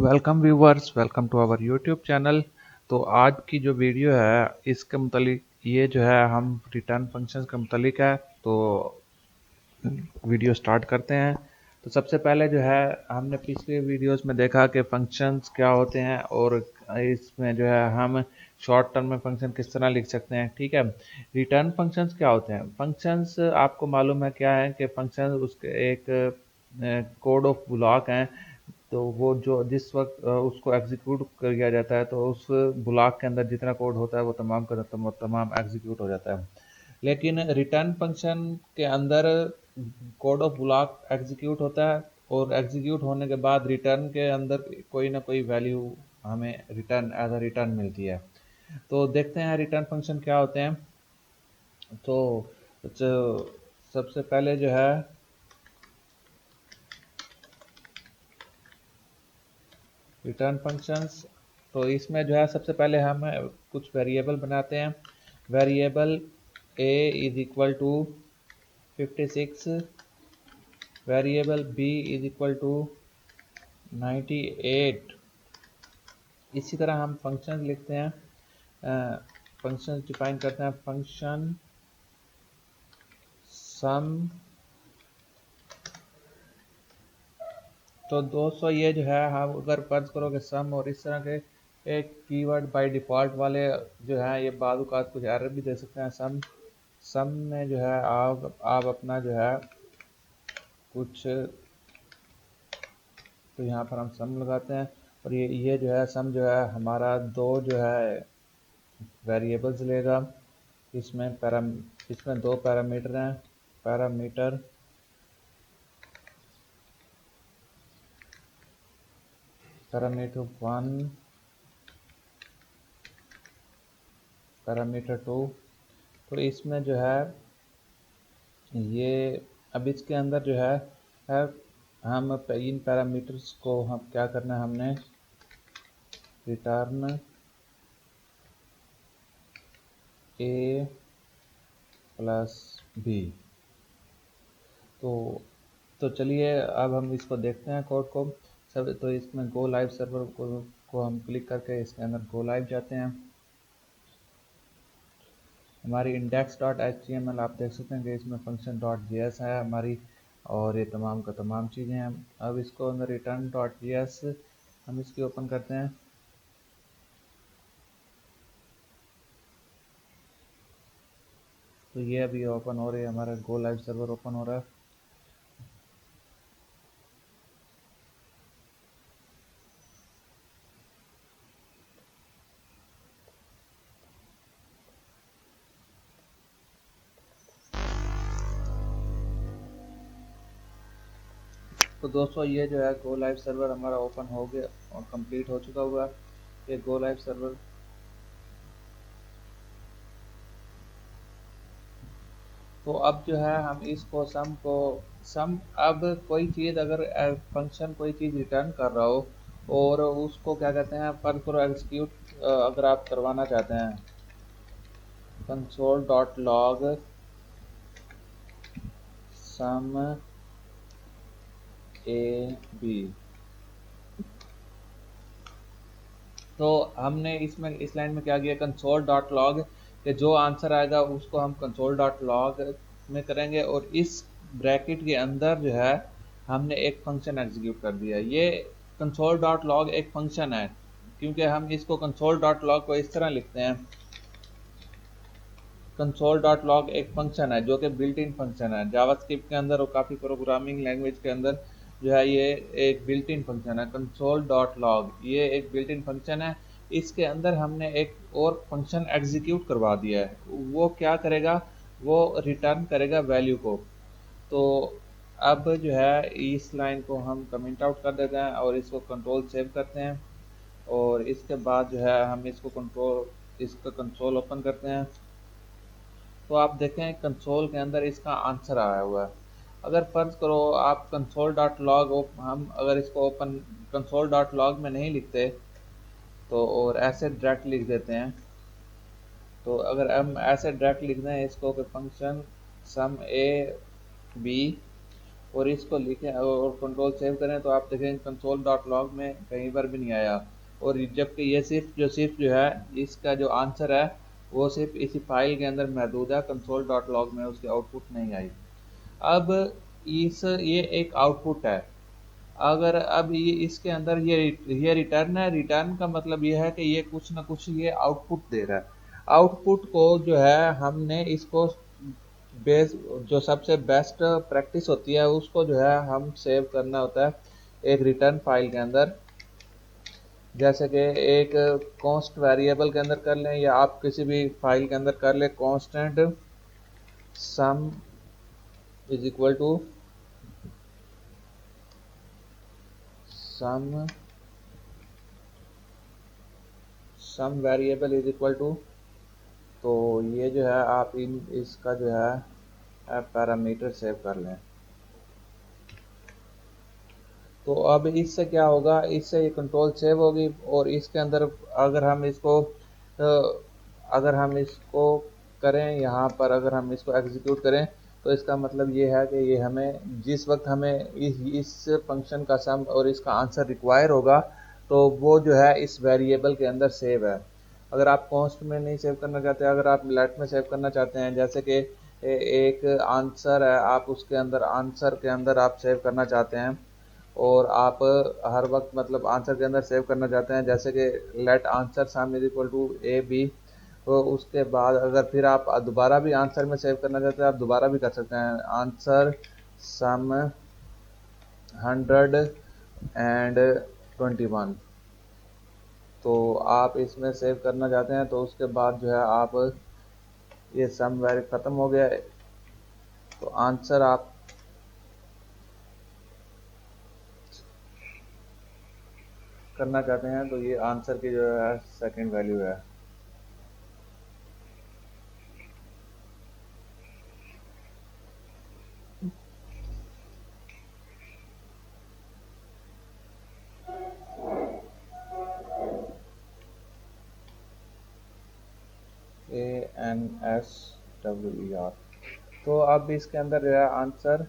Welcome viewers, welcome to our YouTube channel. तो आज की जो वीडियो है इसके मुतालिक ये जो है हम रिटर्न फंक्शंस के मुतालिक है। तो वीडियो स्टार्ट करते हैं। तो सबसे पहले जो है हमने पिछले वीडियोस में देखा कि फंक्शंस क्या होते हैं और इसमें जो है हम शॉर्ट टर्म में फंक्शन किस तरह लिख सकते हैं। ठीक है, रिटर्न फंक्शंस क्या होते हैं? फंक्शंस आपको मालूम है क्या है कि फंक्शन उसके एक कोड ऑफ ब्लॉक हैं। तो वो जो जिस वक्त उसको एग्जीक्यूट किया जाता है तो उस ब्लॉक के अंदर जितना कोड होता है वो तमाम का तमाम एग्जीक्यूट हो जाता है। लेकिन रिटर्न फंक्शन के अंदर कोड ऑफ ब्लॉक एग्जीक्यूट होता है और एग्जीक्यूट होने के बाद रिटर्न के अंदर कोई ना कोई वैल्यू हमें रिटर्न एज अ रिटर्न मिलती है। तो देखते हैं रिटर्न फंक्शन क्या होते हैं। तो सबसे पहले जो है रिटर्न फंक्शंस, तो इसमें जो है सबसे पहले हम कुछ वेरिएबल बनाते हैं। Variable a is equal to 56, variable b is equal to 98। इसी तरह हम फंक्शन लिखते हैं, फंक्शन डिफाइन करते हैं। फंक्शन सम, तो दोस्तों ये जो है हम अगर फर्ज करो कि सम और इस तरह के एक कीवर्ड बाय डिफ़ॉल्ट वाले जो है ये बाज़ कुछ एरर भी दे सकते हैं। सम सम में जो है आप अपना जो है कुछ, तो यहाँ पर हम सम लगाते हैं और ये जो है सम जो है हमारा दो जो है वेरिएबल्स लेगा। इसमें इसमें दो पैरामीटर हैं। Parameter parameter 1, parameter 2। तो इसमें जो है ये अब इसके अंदर जो है हम इन पैरामीटर्स को हम क्या करना है, हमने रिटर्न a प्लस b। तो चलिए अब हम इसको देखते हैं कोड को सब। तो इसमें गो लाइव सर्वर को हम क्लिक करके इसके अंदर गो लाइव जाते हैं। हमारी index dot H T M L आप देख सकते हैं कि इसमें फंक्शन डॉट जी एस है हमारी, और ये तमाम का तमाम चीज़ें हैं। अब इसको अंदर रिटर्न डॉट जी एस हम इसकी ओपन करते हैं। तो ये अभी ओपन हो रही है, हमारा गो लाइव सर्वर ओपन हो रहा है। तो दोस्तों ये जो है गो लाइव सर्वर हमारा ओपन हो गया और कंप्लीट हो चुका हुआ है ये गो लाइव सर्वर। तो अब जो है हम इसको सम अब कोई चीज़ अगर फंक्शन कोई चीज़ रिटर्न कर रहा हो और उसको क्या कहते हैं, फर्ज करो एग्जीक्यूट अगर आप करवाना चाहते हैं, console dot log sum A B. तो हमने इसमें इस लाइन में क्या किया, कंसोल डॉट लॉग के जो आंसर आएगा उसको हम कंसोल डॉट लॉग में करेंगे और इस ब्रैकेट के अंदर जो है हमने एक फंक्शन एग्जीक्यूट कर दिया। ये कंसोल डॉट लॉग एक फंक्शन है, क्योंकि हम इसको कंसोल डॉट लॉग को इस तरह लिखते हैं। कंसोल डॉट लॉग एक फंक्शन है जो कि बिल्ट इन फंक्शन है जावास्क्रिप्ट के अंदर और काफ़ी प्रोग्रामिंग लैंग्वेज के अंदर जो है ये एक बिल्ट इन फंक्शन है। कंसोल डॉट लॉग ये एक बिल्ट इन फंक्शन है। इसके अंदर हमने एक और फंक्शन एग्जीक्यूट करवा दिया है। वो क्या करेगा, वो रिटर्न करेगा वैल्यू को। तो अब जो है इस लाइन को हम कमेंट आउट कर देते हैं और इसको कंट्रोल सेव करते हैं और इसके बाद जो है हम इसका कंसोल ओपन करते हैं। तो आप देखें कंसोल के अंदर इसका आंसर आया हुआ है। अगर फर्ज करो आप कंसोल डॉट लॉग हम अगर इसको ओपन कंसोल डॉट लॉग में नहीं लिखते तो और ऐसे डायरेक्ट लिख देते हैं। तो अगर हम ऐसे डायरेक्ट लिख दें इसको कि फंक्शन सम ए बी, और इसको लिखें और कंट्रोल सेव करें तो आप देखें कंसोल डॉट लॉग में कहीं पर भी नहीं आया। और जबकि ये सिर्फ जो है इसका जो आंसर है वो सिर्फ इसी फाइल के अंदर महदूद है, कंसोल डॉट लॉग में उसकी आउटपुट नहीं आई। अब ये एक आउटपुट है। अगर अब ये इसके अंदर ये रिटर्न है, रिटर्न का मतलब ये है कि ये कुछ ना कुछ ये आउटपुट दे रहा है। आउटपुट को जो है हमने इसको बेस जो सबसे बेस्ट प्रैक्टिस होती है उसको जो है हम सेव करना होता है एक रिटर्न फाइल के अंदर। जैसे कि एक कॉन्स्ट वेरिएबल के अंदर कर लें या आप किसी भी फाइल के अंदर कर लें, constant sum is equal to sum sum variable is equal to. तो ये जो है आप इसका जो है पैरामीटर सेव कर लें। तो अब इससे क्या होगा, इससे ये कंट्रोल सेव होगी और इसके अंदर अगर हम इसको अगर हम इसको करें यहाँ पर, अगर हम इसको एग्जीक्यूट करें तो इसका मतलब ये है कि ये हमें जिस वक्त हमें इस फंक्शन का सम और इसका आंसर रिक्वायर होगा तो वो जो है इस वेरिएबल के अंदर सेव है। अगर आप कॉन्स्ट में नहीं सेव करना चाहते, अगर आप लेट में सेव करना चाहते हैं, जैसे कि एक आंसर है आप उसके अंदर आंसर के अंदर आप सेव करना चाहते हैं और आप हर वक्त मतलब आंसर के अंदर सेव करना चाहते हैं, जैसे कि let answer sum is equal to A B. तो उसके बाद अगर फिर आप दोबारा भी आंसर में सेव करना चाहते हैं आप दोबारा भी कर सकते हैं, आंसर सम 121। तो आप इसमें सेव करना चाहते हैं तो उसके बाद जो है आप ये सम वैल्यू ख़त्म हो गया तो आंसर आप करना चाहते हैं तो ये आंसर की जो है सेकंड वैल्यू है। ANSWER। तो अब इसके अंदर जो है आंसर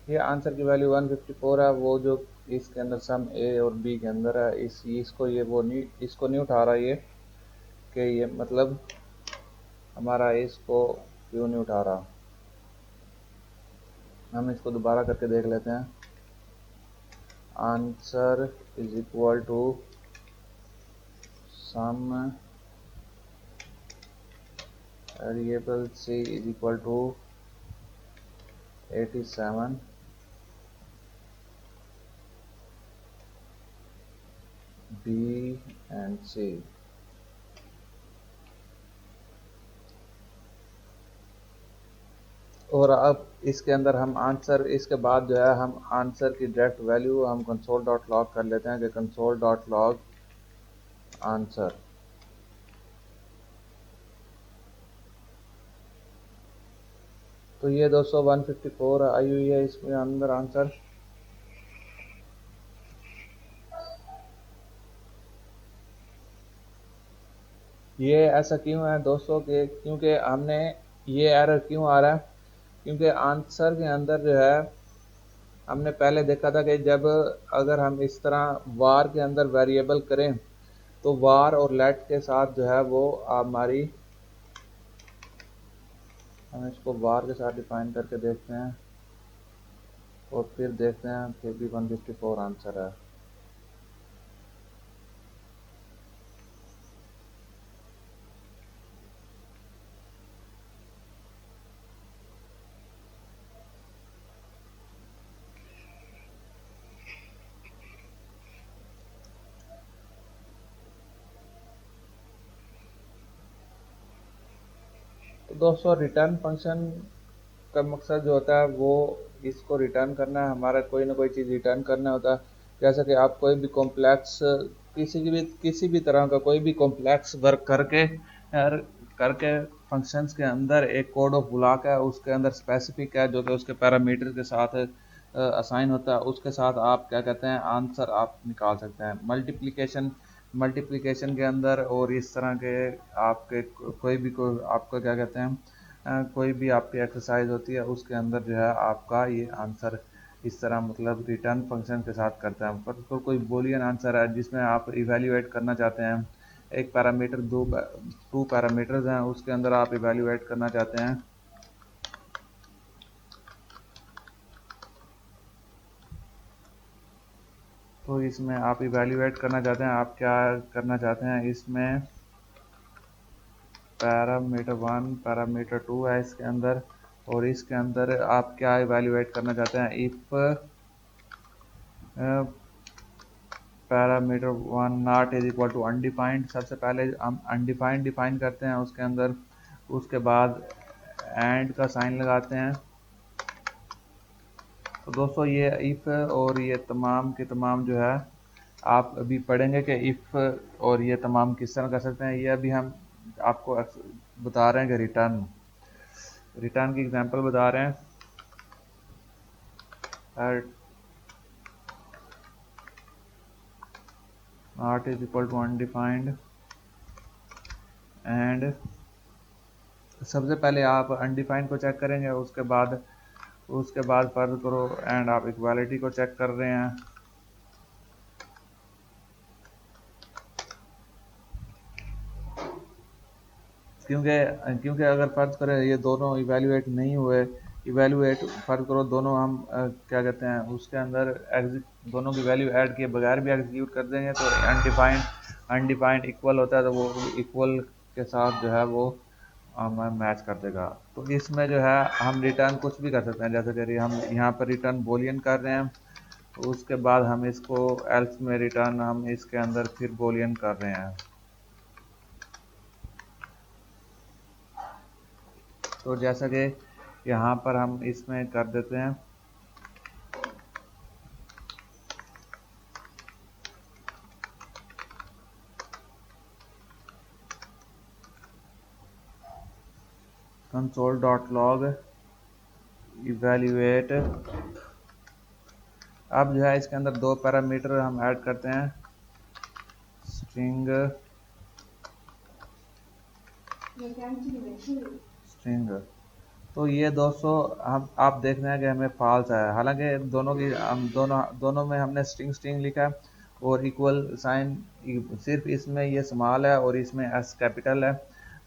ये आंसर की वैल्यू 154 है। वो जो इसके अंदर सम ए और बी के अंदर है इसको ये वो नहीं, इसको नहीं उठा रहा ये कि ये मतलब हमारा इसको क्यों नहीं उठा रहा। हम इसको दोबारा करके देख लेते हैं। Answer is equal to some variable C is equal to 87 B and C. और अब इसके अंदर हम आंसर, इसके बाद जो है हम आंसर की डायरेक्ट वैल्यू हम कंसोल डॉट लॉग कर लेते हैं कि कंसोल डॉट लॉग आंसर। तो ये दोस्तों 154 आई हुई है इसमें अंदर आंसर। ये ऐसा क्यों है दोस्तों कि क्योंकि हमने ये एरर क्यों आ रहा है, क्योंकि आंसर के अंदर जो है हमने पहले देखा था कि जब अगर हम इस तरह वार के अंदर वेरिएबल करें तो वार और लेट के साथ जो है वो हमारी, हम इसको वार के साथ डिफाइन करके देखते हैं और फिर देखते हैं फिर भी 154 आंसर है। तो दोस्तों रिटर्न फंक्शन का मकसद जो होता है वो इसको रिटर्न करना है, हमारा कोई ना कोई चीज़ रिटर्न करना होता है। जैसा कि आप कोई भी कॉम्प्लेक्स किसी भी तरह का कोई भी कॉम्प्लेक्स वर्क करके फंक्शंस के अंदर एक कोड ऑफ ब्लॉक है, उसके अंदर स्पेसिफिक है जो कि उसके पैरामीटर के साथ असाइन होता है, उसके साथ आप क्या कहते हैं आंसर आप निकाल सकते हैं। मल्टीप्लिकेशन के अंदर और इस तरह के आपके आपको क्या कहते हैं कोई भी आपकी एक्सरसाइज होती है उसके अंदर जो है आपका ये आंसर इस तरह मतलब रिटर्न फंक्शन के साथ करता है। पर कोई बोलियन आंसर है जिसमें आप इवेल्युएट करना चाहते हैं, एक पैरामीटर टू पैरामीटर्स हैं उसके अंदर आप इवेल्युएट करना चाहते हैं, तो इसमें आप इवेल्युएट करना चाहते हैं, आप क्या करना चाहते हैं इसमें पैरामीटर 1 पैरामीटर 2 है इसके अंदर, और इसके अंदर आप क्या इवेल्युएट करना चाहते हैं if parameter 1 not is equal to undefined. सबसे पहले हम अनडिफाइंड डिफाइन करते हैं उसके अंदर, उसके बाद एंड का साइन लगाते हैं। तो दोस्तों ये इफ़ और ये तमाम के तमाम जो है आप अभी पढ़ेंगे कि इफ़ और ये तमाम किस तरह कर सकते हैं। ये अभी हम आपको बता रहे हैं कि रिटर्न की एग्जांपल बता रहे हैं। Not is equal to undefined and सबसे पहले आप अनडिफाइंड को चेक करेंगे, उसके बाद फर्ज करो एंड आप इक्वालिटी को चेक कर रहे हैं। क्योंकि अगर फर्ज करें ये दोनों इवेल्युएट नहीं हुए, फर्ज करो दोनों हम क्या कहते हैं उसके अंदर दोनों की वैल्यू ऐड किए बगैर भी एग्जीक्यूट कर देंगे तो अनडिफाइंड इक्वल होता है, तो वो इक्वल के साथ जो है वो हमें मैच कर देगा। तो इसमें जो है हम रिटर्न कुछ भी कर सकते हैं, जैसे कि हम यहाँ पर रिटर्न बोलियन कर रहे हैं, तो उसके बाद हम इसको एल्स में रिटर्न हम इसके अंदर फिर बोलियन कर रहे हैं। तो जैसा कि यहाँ पर हम इसमें कर देते हैं console.log इवेल्युएट। अब जो है इसके अंदर दो पैरामीटर हम ऐड करते हैं, स्ट्रिंग तो ये दोस्तों हम आप देख रहे हैं कि हमें फॉल्स है, हालांकि दोनों में हमने स्ट्रिंग लिखा है और इक्वल साइन सिर्फ इसमें ये स्मॉल है और इसमें एस कैपिटल है।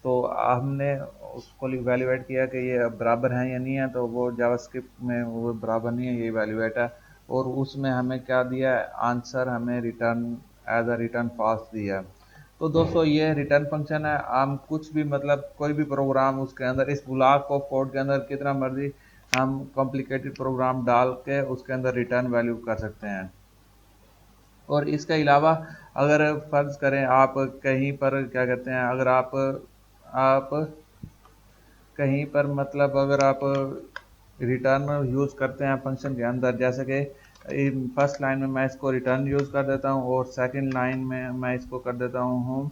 तो हमने उसको इवेल्युएट किया कि ये बराबर हैं या नहीं है, तो वो जावास्क्रिप्ट में वो बराबर नहीं है, ये इवेल्युएट है। और उसमें हमें क्या दिया है आंसर, हमें return as a return false दिया है। तो दोस्तों ये रिटर्न फंक्शन है, हम कुछ भी मतलब कोई भी प्रोग्राम उसके अंदर इस ब्लॉक ऑफ कोड के अंदर कितना मर्जी हम कॉम्प्लिकेटेड प्रोग्राम डाल के उसके अंदर रिटर्न वैल्यू कर सकते हैं। और इसके अलावा अगर फर्ज करें आप कहीं पर क्या कहते हैं अगर आप कहीं पर मतलब अगर आप रिटर्न यूज़ करते हैं फंक्शन के अंदर, जैसे कि फर्स्ट लाइन में मैं इसको रिटर्न यूज़ कर देता हूँ और सेकंड लाइन में मैं इसको कर देता हूँ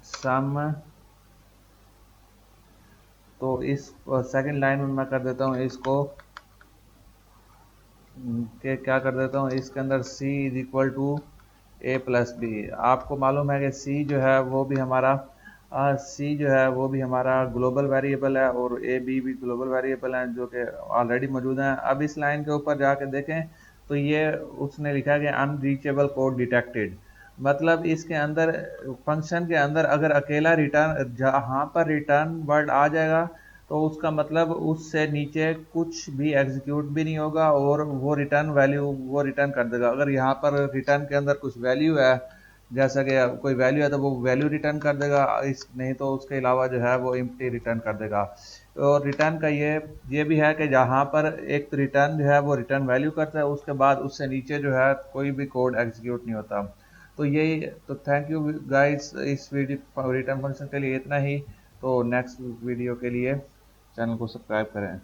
सम, तो इस सेकंड लाइन में मैं कर देता हूँ इसको के क्या कर देता हूँ इसके अंदर c is equal to A plus B. आपको मालूम है कि c जो है वो भी हमारा ग्लोबल वेरिएबल है और ए बी भी ग्लोबल वेरिएबल हैं जो कि ऑलरेडी मौजूद हैं। अब इस लाइन के ऊपर जाके देखें तो ये उसने लिखा है कि अनरीचेबल कोड डिटेक्टेड, मतलब इसके अंदर फंक्शन के अंदर अगर अकेला रिटर्न जहाँ पर रिटर्न वर्ड आ जाएगा तो उसका मतलब उससे नीचे कुछ भी एग्जीक्यूट भी नहीं होगा और वो रिटर्न वैल्यू वो रिटर्न कर देगा। अगर यहाँ पर रिटर्न के अंदर कुछ वैल्यू है, जैसा कि कोई वैल्यू है तो वो वैल्यू रिटर्न कर देगा, इस नहीं तो उसके अलावा जो है वो एम्प्टी रिटर्न कर देगा। और रिटर्न का ये भी है कि जहाँ पर एक रिटर्न जो है वो रिटर्न वैल्यू करता है, उसके बाद उससे नीचे जो है कोई भी कोड एग्जीक्यूट नहीं होता। तो यही तो थैंक यू गाइस, इस वीडियो रिटर्न फंक्शन के लिए इतना ही। तो नेक्स्ट वीडियो के लिए चैनल को सब्सक्राइब करें।